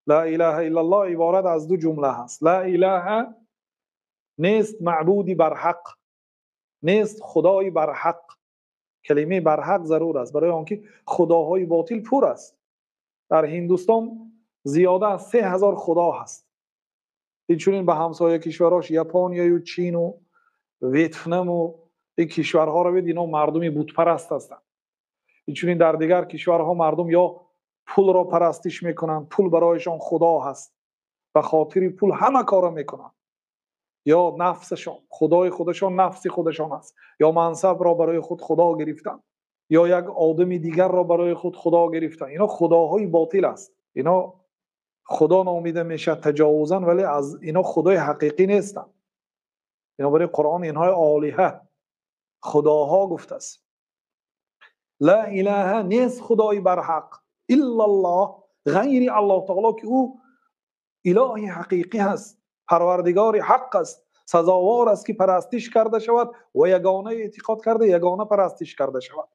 لا اله الا الله عبارت از دو جمله هست. لا اله نیست معبودی بر حق، نیست خدایی بر حق. کلمه بر حق ضرور است، برای آنکه خداهای باطل پر است. در هندوستان زیاده از 3000 خدا هست. این به همسایه کشوراش ژاپن و چین و ویتنام و این کشورها رو بید، اینا مردمی بت پرست هستند. این در دیگر کشورها مردم یا پول را پرستش میکنن، پول برایشان خدا هست، به خاطر پول همه کارا میکنن. یا نفسشان، خدای خودشان نفس خودشان است، یا منصب را برای خود خدا گرفتن، یا یک آدم دیگر را برای خود خدا گرفتن. اینا خداهای باطل است. اینا خدا نامیده میشه تجاوزن، ولی از اینا خدای حقیقی نیستن. اینا برای قرآن اینها آلیه خداها گفته است. لا اله نیست خدای بر حق الا الله، غیر الله تعالی که او الهی حقیقی هست، پروردگار حق است، سزاوار است که پرستش کرده شود و یگانه اعتقاد کرده یگانه پرستش کرده شود.